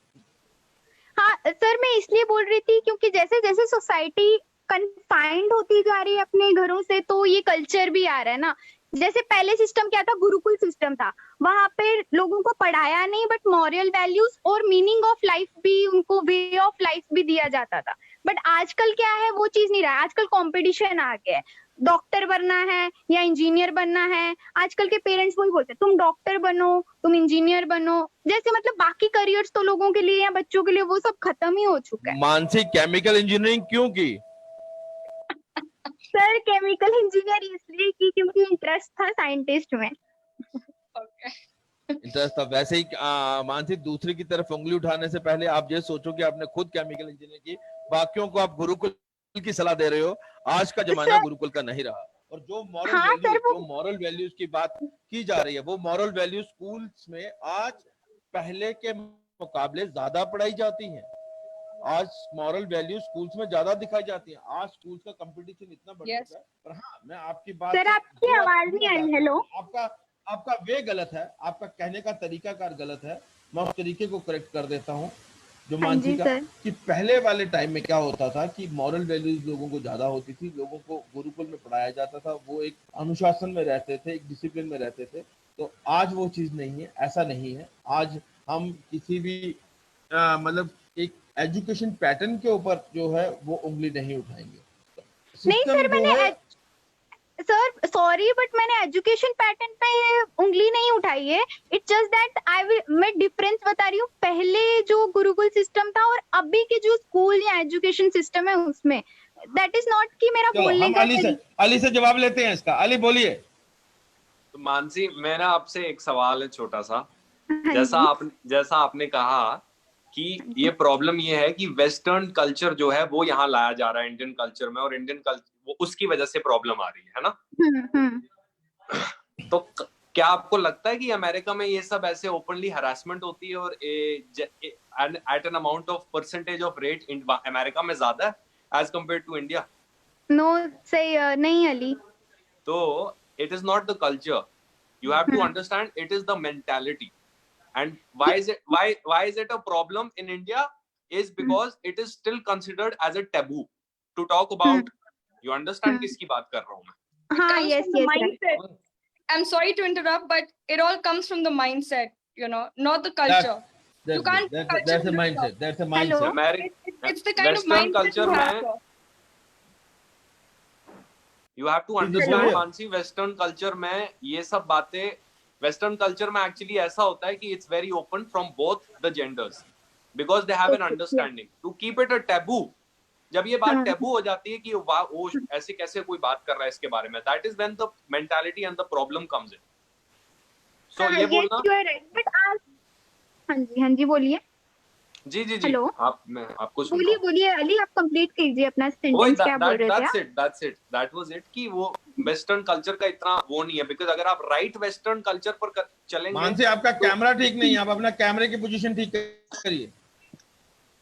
Speaker 4: हाँ सर, मैं इसलिए बोल रही थी क्योंकि जैसे जैसे सोसाइटी कन्फाइंड होती जा रही है अपने घरों से, तो ये कल्चर भी आ रहा है ना। जैसे पहले सिस्टम क्या था, गुरुकुल सिस्टम था, वहां पे लोगों को पढ़ाया नहीं बट मॉरल वैल्यूज और मीनिंग ऑफ लाइफ भी, उनको वे ऑफ लाइफ भी दिया जाता था। बट आजकल क्या है, वो चीज नहीं रहा। आजकल कंपटीशन आ गया है, डॉक्टर बनना है या इंजीनियर बनना है। आजकल के पेरेंट्स वही बोलते हैं, तुम डॉक्टर बनो, तुम इंजीनियर बनो। जैसे मतलब बाकी करियर्स तो लोगों के लिए या बच्चों के लिए वो सब खत्म ही हो चुका है।
Speaker 2: मानसिक केमिकल इंजीनियरिंग क्यों की?
Speaker 4: सर केमिकल इंजीनियर इसलिए की क्योंकि इंटरेस्ट था साइंटिस्ट में।
Speaker 1: Okay.
Speaker 2: इंटरेस्ट था वैसे ही। मानसिक दूसरे की तरफ उंगली उठाने से पहले आप ये सोचो कि आपने खुद केमिकल इंजीनियर की, बाकियों को आप गुरुकुल की सलाह दे रहे हो। आज का जमाना
Speaker 4: सर,
Speaker 2: गुरुकुल का नहीं रहा। और जो
Speaker 4: हाँ सर,
Speaker 2: मॉरल वैल्यूज की बात की जा रही है, वो मॉरल वैल्यूज स्कूल्स में आज पहले के मुकाबले ज्यादा पढ़ाई जाती हैं। आज मॉरल वैल्यूज स्कूल्स में ज्यादा दिखाई जाती हैं। आज स्कूल्स का कंपटीशन इतना बढ़
Speaker 1: Yes.
Speaker 2: चुका है। पर हाँ, मैं आपकी बात
Speaker 4: सर
Speaker 2: से
Speaker 4: आपकी
Speaker 2: थोड़ा
Speaker 4: आवाज नहीं आई।
Speaker 2: छूना
Speaker 4: हेलो?
Speaker 2: चाहता हूं। आपका वे गलत है, आपका कहने का तरीकाकार गलत है। मैं उस तरीके को करेक्ट कर देता हूँ जो
Speaker 4: हाँ
Speaker 2: मानसी
Speaker 4: जी
Speaker 2: का,
Speaker 4: सर।
Speaker 2: कि पहले वाले टाइम में क्या होता था कि मॉरल वैल्यूज लोगों को ज्यादा होती थी। लोगों को गुरुकुल में पढ़ाया जाता था, वो एक अनुशासन में रहते थे, एक डिसिप्लिन में रहते थे। तो आज वो चीज नहीं है, ऐसा नहीं है। आज हम किसी भी मतलब एक एजुकेशन पैटर्न के ऊपर जो है वो उंगली नहीं उठाएंगे।
Speaker 4: नहीं
Speaker 2: सिस्टम
Speaker 4: सर,
Speaker 2: जो है,
Speaker 4: सर सॉरी बट मैंने एजुकेशन पैटर्न पे उंगली नहीं उठाई है। इट्स जस्ट दैट मैं डिफरेंस बता रही हूँ, पहले जो गुरुकुल सिस्टम था और अभी के जो स्कूल या एजुकेशन सिस्टम है उसमें। दैट इज नॉट कि मेरा
Speaker 2: चलो
Speaker 4: बोलने
Speaker 2: हम
Speaker 4: का
Speaker 2: अली से जवाब लेते हैं इसका। अली बोलिए।
Speaker 3: तो मानसी, मेरा आपसे एक सवाल है छोटा सा।
Speaker 4: हाँ
Speaker 3: जैसा आपने कहा कि ये प्रॉब्लम ये है कि वेस्टर्न कल्चर जो है वो यहाँ लाया जा रहा है इंडियन कल्चर में, और इंडियन कल्चर वो उसकी वजह से प्रॉब्लम आ रही है ना। तो क्या आपको लगता है कि अमेरिका में ये सब ऐसे ओपनली हरासमेंट होती है और at an amount of percentage of rate America में ज्यादा है as compare to India?
Speaker 4: No सही नहीं अली।
Speaker 3: तो it is not the culture. You have to understand it is the mentality. And why is it a problem in India is because it is still considered as a taboo to talk about. You understand किसकी बात कर रहा हूँ मैं?
Speaker 1: It
Speaker 4: हाँ
Speaker 1: comes
Speaker 4: yes
Speaker 1: from the
Speaker 4: yes
Speaker 1: mindset. I'm sorry to interrupt, but it all comes from the mindset, not the culture. You can't put culture
Speaker 2: that's a
Speaker 1: in the
Speaker 2: mindset. That's a
Speaker 4: Hello?
Speaker 2: mindset.
Speaker 1: It's the kind of
Speaker 3: Western
Speaker 1: mindset
Speaker 3: culture
Speaker 1: you have.
Speaker 3: में
Speaker 1: sir.
Speaker 3: You have to understand Mansi, western culture में ये सब बातें, western culture में actually ऐसा होता है कि it's very open from both the genders because they have an understanding to keep it a taboo. जब ये बात टैबू हो जाती है कि वो ऐसे कैसे कोई बात कर रहा है इसके बारे में, that is when the mentality and the problem comes in. So ये बोलना
Speaker 4: बट हाँ जी बोलिए।
Speaker 3: जी
Speaker 4: हेलो?
Speaker 3: मैं आपको सुन रहा हूँ।
Speaker 4: बोलिए अली, आप कंप्लीट कीजिए अपना सेंटेंस। क्या बोल रहे थे आप?
Speaker 3: दैट वाज इट कि वो वेस्टर्न कल्चर का इतना वो नहीं है, बिकॉज अगर आप राइट वेस्टर्न कल्चर पर चलेंगे।
Speaker 2: मानसी आपका कैमरा ठीक नहीं है, आप अपना कैमरे की पोजीशन ठीक करिए।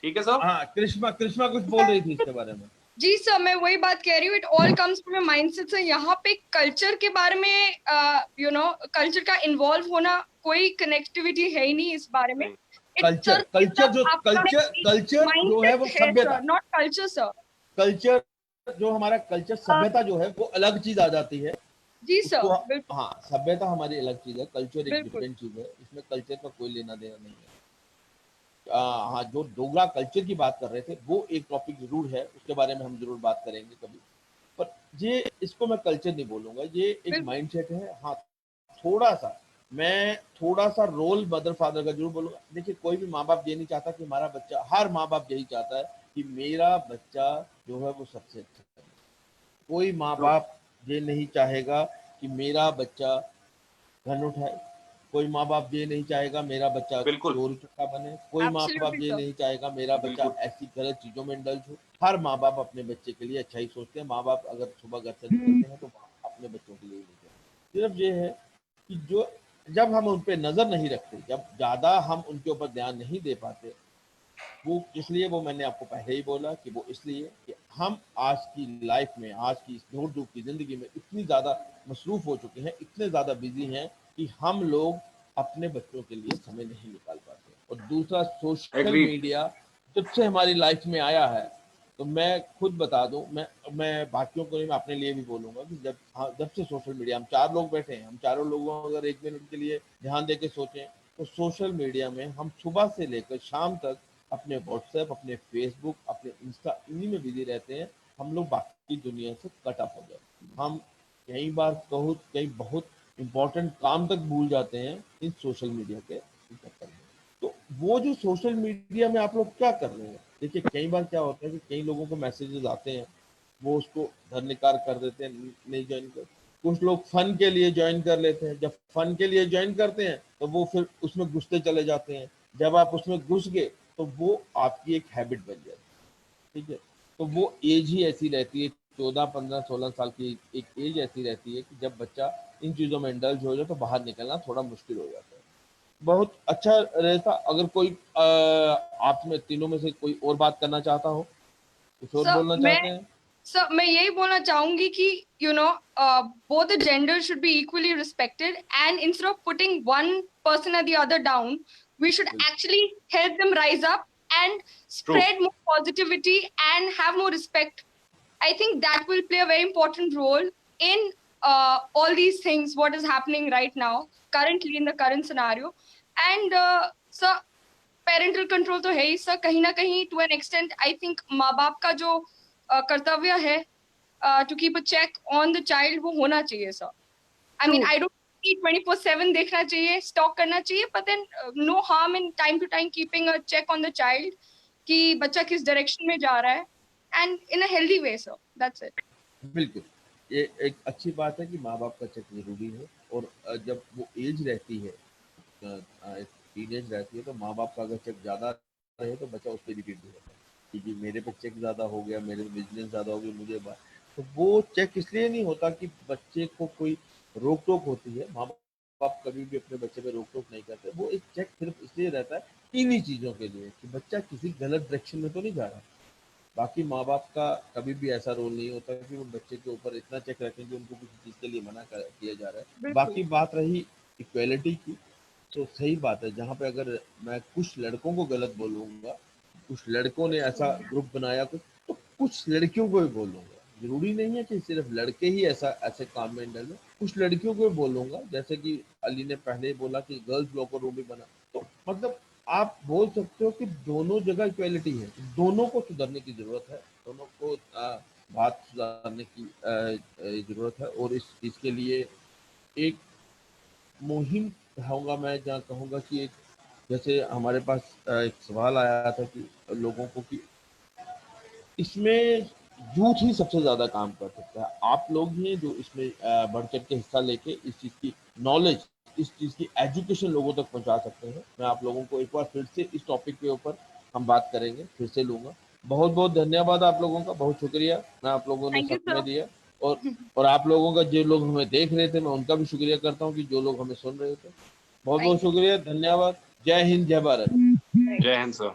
Speaker 3: ठीक है सर।
Speaker 2: हाँ, कृष्णा कुछ बोल रही थी इसके बारे में।
Speaker 1: जी सर, मैं वही बात कह रही हूँ। It all comes from your mindset. Sir यहाँ पे कल्चर के बारे में कल्चर का इन्वॉल्व होना, कोई कनेक्टिविटी है ही नहीं इस बारे में।
Speaker 2: कल्चर जो है वो सभ्यता,
Speaker 1: नॉट कल्चर सर।
Speaker 2: कल्चर जो हमारा कल्चर, सभ्यता जो है वो अलग चीज आ जाती है।
Speaker 1: जी सर, बिल्कुल।
Speaker 2: हाँ, सभ्यता हमारी अलग चीज है, कल्चर एक डिफरेंट चीज है। इसमें कल्चर का कोई लेना देना नहीं है। हाँ, जो डोगरा कल्चर की बात कर रहे थे वो एक टॉपिक जरूर है, उसके बारे में हम जरूर बात करेंगे कभी। पर ये इसको मैं कल्चर नहीं बोलूंगा, ये एक
Speaker 1: बिल्कुल।
Speaker 2: माइंडसेट है। हाँ, मैं थोड़ा सा रोल मदर फादर का जरूर बोलूंगा। देखिए, कोई भी माँ बाप ये नहीं चाहता कि हमारा बच्चा, हर माँ बाप यही चाहता है कि मेरा बच्चा जो है वो सबसे अच्छा करे। कोई माँ
Speaker 3: True.
Speaker 2: बाप ये नहीं चाहेगा कि मेरा बच्चा धन उठाए, कोई माँ बाप ये नहीं चाहेगा मेरा बच्चा
Speaker 3: बिल्कुल
Speaker 2: चोर चक्का बने, कोई माँ बाप
Speaker 1: Absolutely,
Speaker 2: ये
Speaker 1: sir.
Speaker 2: नहीं चाहेगा मेरा बच्चा
Speaker 3: बिल्कुल
Speaker 2: ऐसी गलत चीजों में इंडल्ज हो। हर माँ बाप अपने बच्चे के लिए अच्छा ही सोचते हैं। माँ बाप अगर सुबह घर से निकलते हैं तो अपने बच्चों के लिए ही निकलते हैं। सिर्फ ये है कि जो जब हम उन पे नजर नहीं रखते, जब ज्यादा हम उनके ऊपर ध्यान नहीं दे पाते, वो इसलिए, वो मैंने आपको पहले ही बोला कि वो इसलिए कि हम आज की लाइफ में, आज की इस दौड़ धूप की जिंदगी में इतनी ज्यादा मसरूफ हो चुके हैं, इतने ज्यादा बिजी हैं कि हम लोग अपने बच्चों के लिए समय नहीं निकाल पाते। और दूसरा, सोशल
Speaker 3: एग्रीड
Speaker 2: मीडिया जब से हमारी लाइफ में आया है, तो मैं खुद बता दूं, मैं बाकियों को नहीं, मैं अपने लिए भी बोलूंगा कि जब से सोशल मीडिया, हम 4 लोग बैठे हैं, हम चारों लोगों को अगर 1 मिनट के लिए ध्यान दे के सोचें, तो सोशल मीडिया में हम सुबह से लेकर शाम तक अपने व्हाट्सएप, अपने फेसबुक, अपने इंस्टा, इन्हीं में बिजी रहते हैं। हम लोग बाकी दुनिया से कट ऑफ हो जाते हैं। हम कई बहुत इंपॉर्टेंट काम तक भूल जाते हैं इन सोशल मीडिया के चक्कर में। तो वो जो सोशल मीडिया में आप लोग क्या कर रहे हैं, देखिए कई बार क्या होता है कि कई लोगों को मैसेजेस आते हैं, वो उसको धर्निकार कर देते हैं, नहीं ज्वाइन कर। कुछ लोग फन के लिए ज्वाइन कर लेते हैं, जब फन के लिए ज्वाइन करते हैं तो वो फिर उसमें घुसते चले जाते हैं। जब आप उसमें घुस गए तो वो आपकी एक हैबिट बन जाती है, ठीक है। तो वो एज ही ऐसी रहती है, 14, 15, 16 साल की एक एज ऐसी रहती है कि जब बच्चा इन चीज़ों में इंडल्ज हो जाए तो बाहर निकलना थोड़ा मुश्किल हो जाता है। बहुत अच्छा रहता अगर कोई आप में तीनों में से कोई और बात करना चाहता हो, कुछ और
Speaker 1: सर
Speaker 2: बोलना
Speaker 1: मैं
Speaker 2: चाहते हैं।
Speaker 1: सर मैं यही बोलना चाहूंगी कि both the genders should be equally respected, and instead of putting one person or the other down, we should actually help them rise up and
Speaker 3: true
Speaker 1: spread more positivity and have more respect. I think that will play a very important role in all these things, what is happening right now, currently in the current scenario. And sir, parental control तो है ही sir, कहीं ना कहीं to an extent I think माँ बाप का जो कर्तव्य है to keep a check on the child, वो होना चाहिए sir. I mean,
Speaker 4: True.
Speaker 1: I don't 24/7 देखना चाहिए, स्टॉक करना चाहिए, but then no harm in time to time keeping a check on the child कि बच्चा किस डायरेक्शन में जा रहा है, and in a healthy way sir, that's it.
Speaker 2: बिल्कुल, ये एक अच्छी बात है कि माँ बाप का चेक जरूरी है। और जब वो एज रहती है, टीनेज रहती है, तो माँ बाप का अगर चेक ज्यादा रहे तो बच्चा उस पर रिपीट भी होता है कि जी मेरे पे चेक ज्यादा हो गया, मेरे बिजनेस ज्यादा हो गई, मुझे तो वो चेक इसलिए नहीं होता कि बच्चे को कोई रोक टोक होती है। माँ बाप कभी भी अपने बच्चे पे रोक टोक नहीं करते। वो एक चेक सिर्फ इसलिए रहता है इन्हीं चीजों के लिए कि बच्चा किसी गलत डायरेक्शन में तो नहीं जा रहा। बाकी माँ बाप का कभी भी ऐसा रोल नहीं होता कि वो बच्चे के ऊपर इतना चेक रखें कि उनको किसी चीज के लिए किया जा रहा है।
Speaker 1: बिल्कुल।
Speaker 2: बाकी बात रही इक्वेलिटी की, तो सही बात है। जहाँ पे अगर मैं कुछ लड़कों को गलत बोलूंगा, कुछ लड़कों ने ऐसा ग्रुप बनाया कुछ, तो कुछ लड़कियों को भी बोलूंगा। जरूरी नहीं है कि सिर्फ लड़के ही ऐसे काम में इंडल में, कुछ लड़कियों को भी बोलूंगा। जैसे कि अली ने पहले बोला कि गर्ल्स लॉकर रूम भी बना, तो मतलब आप बोल सकते हो कि दोनों जगह इक्वेलिटी है, दोनों को सुधरने की जरूरत है, दोनों को बात सुधारने की जरूरत है। और इस इसके लिए एक मुहिम कहूँगा मैं, जहाँ कहूँगा कि एक, जैसे हमारे पास एक सवाल आया था कि लोगों को कि इसमें यूथ ही सबसे ज्यादा काम कर सकता है। आप लोग ही हैं जो इसमें बढ़ चढ़ के हिस्सा लेके इस चीज की नॉलेज, इस चीज की एजुकेशन लोगों तक पहुंचा सकते हैं। मैं आप लोगों को एक बार फिर से इस टॉपिक के ऊपर हम बात करेंगे, फिर से लूंगा। बहुत बहुत धन्यवाद आप लोगों का, बहुत शुक्रिया, मैं आप लोगों ने
Speaker 1: थैंक यू
Speaker 2: समय
Speaker 1: सर।
Speaker 2: दिया। और और आप लोगों का, जो लोग हमें देख रहे थे, मैं उनका भी शुक्रिया करता हूँ कि जो लोग हमें सुन रहे थे। बहुत बहुत
Speaker 1: थैंक
Speaker 2: शुक्रिया, धन्यवाद। जय हिंद, जय भारत।
Speaker 1: यू।
Speaker 3: जय हिंद सर।